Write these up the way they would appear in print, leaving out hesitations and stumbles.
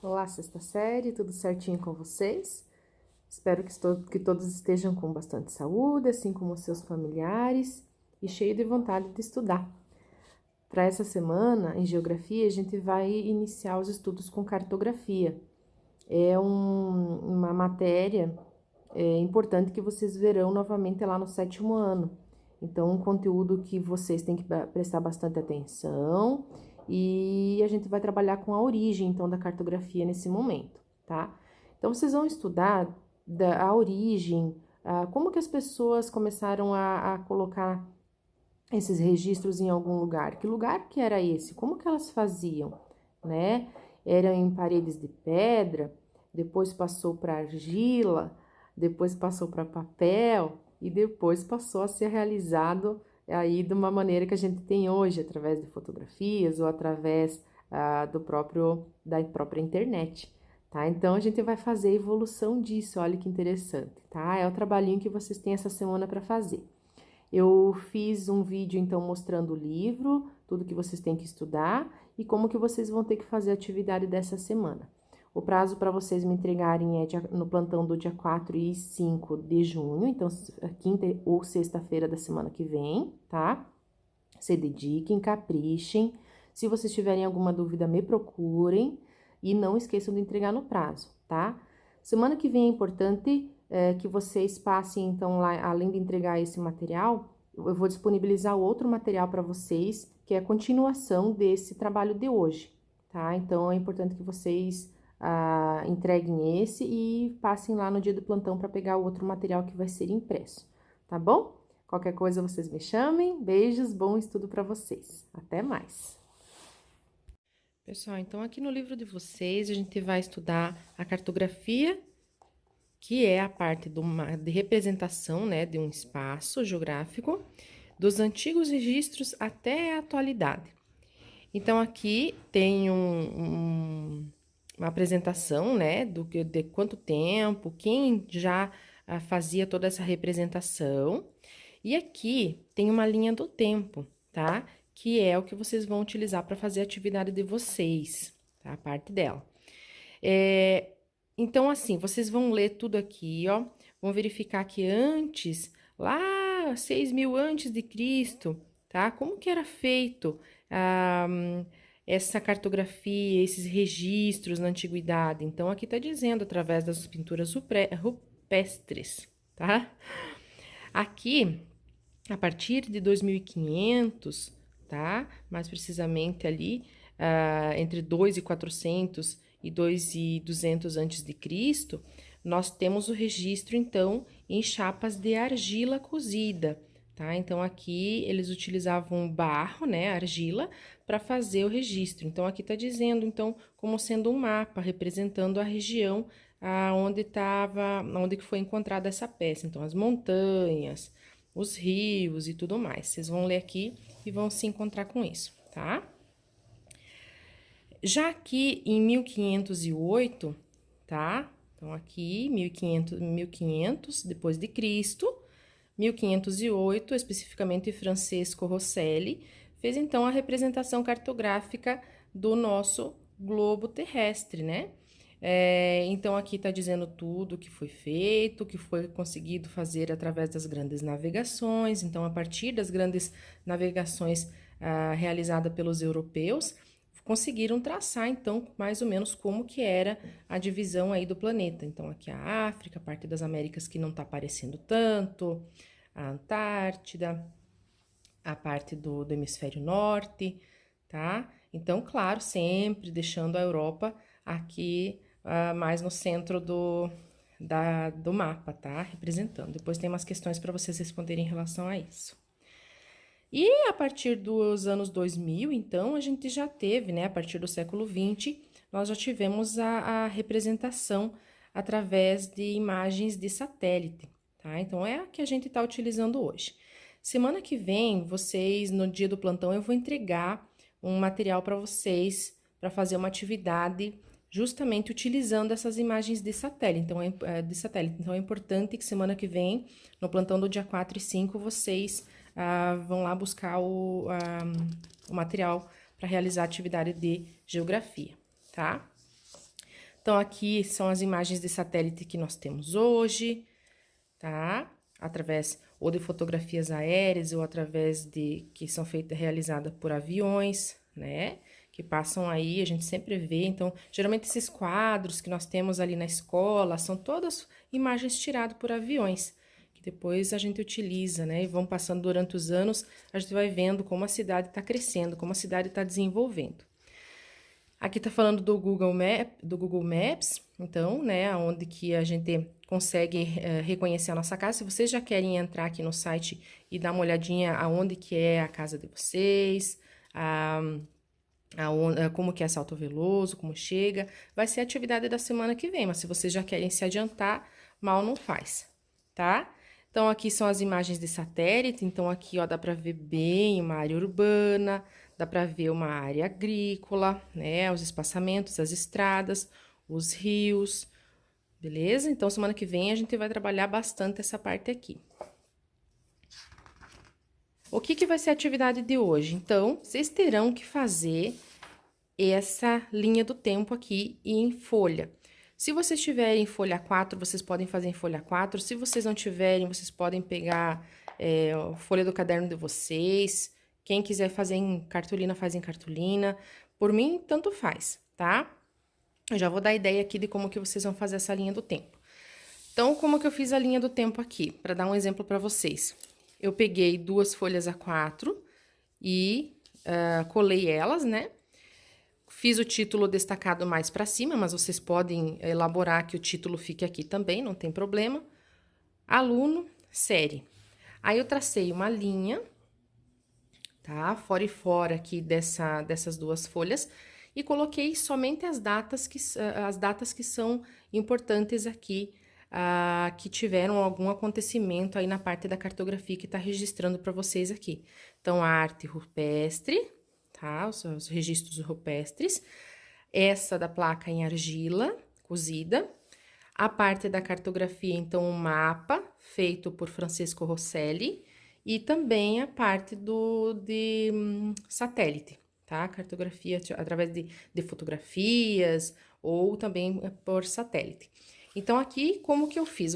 Olá, sexta série, tudo certinho com vocês? Espero que todos estejam com bastante saúde, assim como os seus familiares, e cheio de vontade de estudar. Para essa semana, em Geografia, a gente vai iniciar os estudos com cartografia. É uma matéria importante que vocês verão novamente lá no sétimo ano. Então, um conteúdo que vocês têm que prestar bastante atenção e a gente vai trabalhar com a origem, então, da cartografia nesse momento, tá? Então, vocês vão estudar a origem, como que as pessoas começaram a colocar esses registros em algum lugar. Que lugar que era esse? Como que elas faziam, né? Eram em paredes de pedra, depois passou para argila, depois passou para papel e depois passou a ser realizado aí de uma maneira que a gente tem hoje, através de fotografias ou através da própria internet, tá? Então a gente vai fazer a evolução disso, olha que interessante, tá? É o trabalhinho que vocês têm essa semana para fazer. Eu fiz um vídeo então mostrando o livro, tudo que vocês têm que estudar e como que vocês vão ter que fazer a atividade dessa semana. O prazo para vocês me entregarem é no plantão do dia 4 e 5 de junho, então quinta ou sexta-feira da semana que vem, tá? Se dediquem, caprichem. Se vocês tiverem alguma dúvida, me procurem e não esqueçam de entregar no prazo, tá? Semana que vem é importante que vocês passem, então, lá, além de entregar esse material, eu vou disponibilizar outro material para vocês, que é a continuação desse trabalho de hoje, tá? Então, é importante que vocês entreguem esse e passem lá no dia do plantão para pegar o outro material que vai ser impresso, tá bom? Qualquer coisa vocês me chamem. Beijos, bom estudo para vocês. Até mais. Pessoal, então aqui no livro de vocês a gente vai estudar a cartografia, que é a parte de representação, né, de um espaço geográfico, dos antigos registros até a atualidade. Então, aqui tem uma apresentação, né, de quanto tempo, quem já fazia toda essa representação. E aqui tem uma linha do tempo, tá? Que é o que vocês vão utilizar para fazer a atividade de vocês, tá? A parte dela. Então, assim, vocês vão ler tudo aqui, ó. Vão verificar que antes, lá 6.000 antes de Cristo, tá? Como que era feito essa cartografia, esses registros na antiguidade? Então, aqui tá dizendo através das pinturas rupestres, tá? Aqui, a partir de 2500, tá? Mais precisamente ali, entre 2.400 e 2.200 antes de Cristo, nós temos o registro, então, em chapas de argila cozida, tá? Então, aqui eles utilizavam barro, né, argila, para fazer o registro. Então, aqui está dizendo, então, como sendo um mapa, representando a região onde que foi encontrada essa peça. Então, as montanhas, os rios e tudo mais. Vocês vão ler aqui e vão se encontrar com isso, tá? Já aqui em 1508, tá? Então, aqui, 1500 depois de Cristo, 1508, especificamente Francesco Rosselli, fez então a representação cartográfica do nosso globo terrestre, né? Então, aqui está dizendo tudo que foi feito, que foi conseguido fazer através das grandes navegações. Então, a partir das grandes navegações realizadas pelos europeus, conseguiram traçar, então, mais ou menos como que era a divisão aí do planeta. Então, aqui a África, a parte das Américas que não está aparecendo tanto, a Antártida, a parte do hemisfério norte, tá? Então, claro, sempre deixando a Europa aqui mais no centro do mapa, tá? Representando. Depois tem umas questões para vocês responderem em relação a isso. E a partir dos anos 2000, então, a gente já teve, né? A partir do século 20, nós já tivemos a representação através de imagens de satélite, tá? Então, é a que a gente está utilizando hoje. Semana que vem, vocês, no dia do plantão, eu vou entregar um material para vocês, para fazer uma atividade justamente utilizando essas imagens de satélite. Então, é importante que semana que vem, no plantão do dia 4 e 5, vocês vão lá buscar o material para realizar a atividade de geografia, tá? Então, aqui são as imagens de satélite que nós temos hoje, tá? Através ou de fotografias aéreas ou através de que são feitas, realizadas por aviões, né? Que passam aí, a gente sempre vê. Então, geralmente esses quadros que nós temos ali na escola são todas imagens tiradas por aviões, que depois a gente utiliza, né? E vão passando durante os anos, a gente vai vendo como a cidade está crescendo, como a cidade está desenvolvendo. Aqui tá falando do Google Maps, então, né, onde que a gente consegue reconhecer a nossa casa. Se vocês já querem entrar aqui no site e dar uma olhadinha aonde que é a casa de vocês, como que é Salto Veloso, como chega, vai ser a atividade da semana que vem, mas se vocês já querem se adiantar, mal não faz, tá? Então, aqui são as imagens de satélite, então aqui, ó, dá pra ver bem uma área urbana, dá pra ver uma área agrícola, né, os espaçamentos, as estradas, os rios, beleza? Então, semana que vem a gente vai trabalhar bastante essa parte aqui. O que que vai ser a atividade de hoje? Então, vocês terão que fazer essa linha do tempo aqui em folha. Se vocês tiverem em folha 4, vocês podem fazer em folha 4. Se vocês não tiverem, vocês podem pegar a folha do caderno de vocês. Quem quiser fazer em cartolina, faz em cartolina. Por mim, tanto faz, tá? Eu já vou dar ideia aqui de como que vocês vão fazer essa linha do tempo. Então, como que eu fiz a linha do tempo aqui? Para dar um exemplo para vocês. Eu peguei 2 folhas A4 e colei elas, né? Fiz o título destacado mais para cima, mas vocês podem elaborar que o título fique aqui também, não tem problema. Aluno, série. Aí eu tracei uma linha, tá? Fora e fora aqui dessas 2 folhas e coloquei somente as datas que são importantes aqui, que tiveram algum acontecimento aí na parte da cartografia que está registrando para vocês aqui. Então, a arte rupestre, tá? Os registros rupestres. Essa da placa em argila cozida. A parte da cartografia, então, um mapa feito por Francesco Rosselli. E também a parte de satélite, tá? Cartografia através de fotografias ou também por satélite. Então, aqui, como que eu fiz?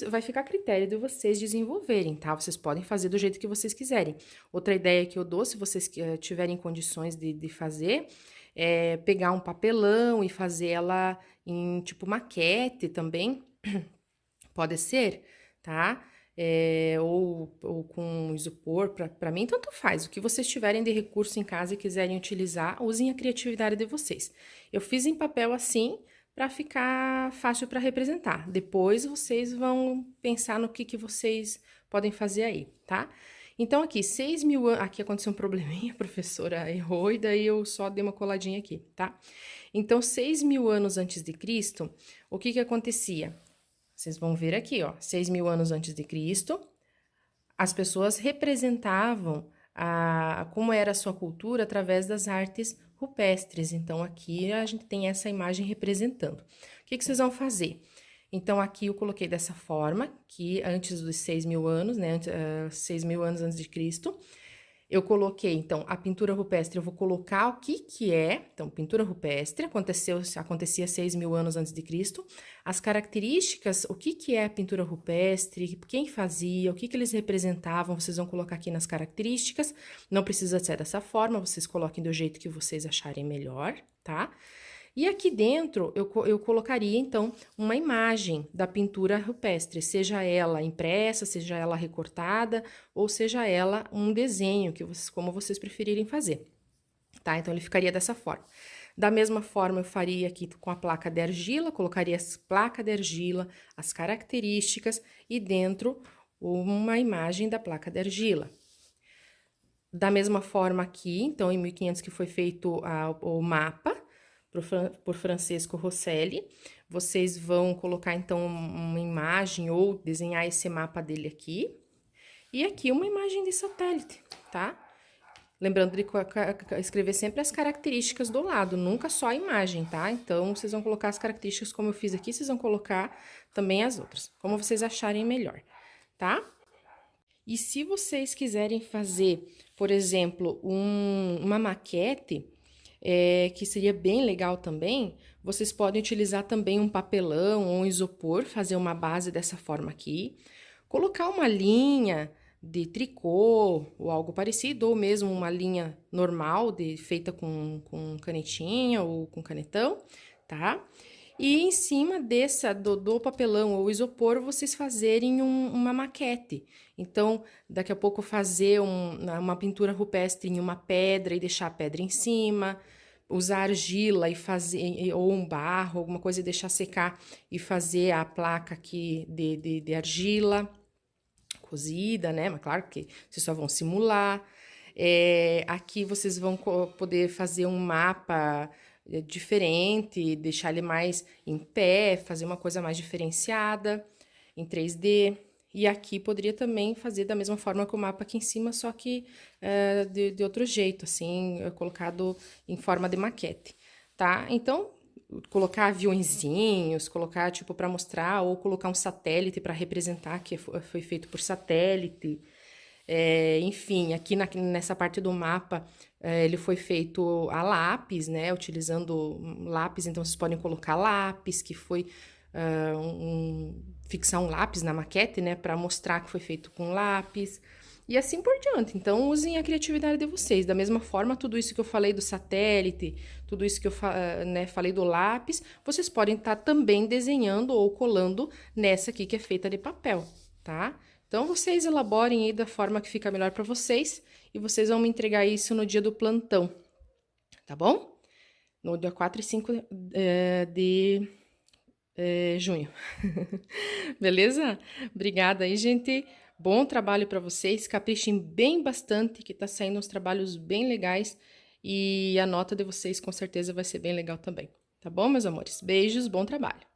Vai ficar a critério de vocês desenvolverem, tá? Vocês podem fazer do jeito que vocês quiserem. Outra ideia que eu dou, se vocês tiverem condições de fazer, é pegar um papelão e fazer ela em tipo maquete também, pode ser, tá? Ou com isopor, para mim tanto faz. O que vocês tiverem de recurso em casa e quiserem utilizar, usem a criatividade de vocês. Eu fiz em papel assim, para ficar fácil para representar. Depois vocês vão pensar no que vocês podem fazer aí, tá? Então, aqui, 6.000 anos... Aqui aconteceu um probleminha, a professora errou e daí eu só dei uma coladinha aqui, tá? Então, 6.000 anos antes de Cristo, o que acontecia? Vocês vão ver aqui, ó, 6.000 anos antes de Cristo, as pessoas representavam como era a sua cultura através das artes rupestres. Então, aqui a gente tem essa imagem representando. O que vocês vão fazer? Então, aqui eu coloquei dessa forma, que antes dos 6.000 anos, né, 6.000 anos antes de Cristo, eu coloquei, então, a pintura rupestre, eu vou colocar o que é. Então, pintura rupestre, acontecia 6.000 anos antes de Cristo. As características, o que é a pintura rupestre, quem fazia, o que eles representavam, vocês vão colocar aqui nas características. Não precisa ser dessa forma, vocês coloquem do jeito que vocês acharem melhor, tá? E aqui dentro, eu colocaria, então, uma imagem da pintura rupestre, seja ela impressa, seja ela recortada, ou seja ela um desenho, como vocês preferirem fazer, tá? Então, ele ficaria dessa forma. Da mesma forma, eu faria aqui com a placa de argila, colocaria as placas de argila, as características, e dentro uma imagem da placa de argila. Da mesma forma aqui, então, em 1500 que foi feito o mapa, por Francesco Rosselli, vocês vão colocar, então, uma imagem ou desenhar esse mapa dele aqui. E aqui uma imagem de satélite, tá? Lembrando de escrever sempre as características do lado, nunca só a imagem, tá? Então, vocês vão colocar as características como eu fiz aqui, vocês vão colocar também as outras, como vocês acharem melhor, tá? E se vocês quiserem fazer, por exemplo, uma maquete, que seria bem legal também, Vocês podem utilizar também um papelão ou um isopor, fazer uma base dessa forma aqui. Colocar uma linha de tricô ou algo parecido, ou mesmo uma linha normal, feita com canetinha ou com canetão, tá? E em cima do papelão ou isopor, vocês fazerem uma maquete. Então, daqui a pouco fazer uma pintura rupestre em uma pedra e deixar a pedra em cima, usar argila e fazer, ou um barro, alguma coisa e deixar secar e fazer a placa aqui de argila cozida, né? Mas claro que vocês só vão simular. Aqui vocês vão poder fazer um mapa diferente, deixar ele mais em pé, fazer uma coisa mais diferenciada em 3D. E aqui poderia também fazer da mesma forma que o mapa aqui em cima, só que de outro jeito, assim, colocado em forma de maquete, tá? Então, colocar aviõezinhos, colocar tipo para mostrar, ou colocar um satélite para representar que foi feito por satélite. Enfim, aqui nessa parte do mapa, ele foi feito a lápis, né? Utilizando lápis, então vocês podem colocar lápis, que foi fixar um lápis na maquete, né? Para mostrar que foi feito com lápis. E assim por diante. Então, usem a criatividade de vocês. Da mesma forma, tudo isso que eu falei do satélite, tudo isso que eu falei do lápis, vocês podem estar também desenhando ou colando nessa aqui que é feita de papel, tá? Então, vocês elaborem aí da forma que fica melhor para vocês e vocês vão me entregar isso no dia do plantão, tá bom? No dia 4 e 5 de junho. Beleza? Obrigada aí, gente. Bom trabalho para vocês. Caprichem bem bastante, que tá saindo uns trabalhos bem legais. E a nota de vocês com certeza vai ser bem legal também. Tá bom, meus amores? Beijos, bom trabalho.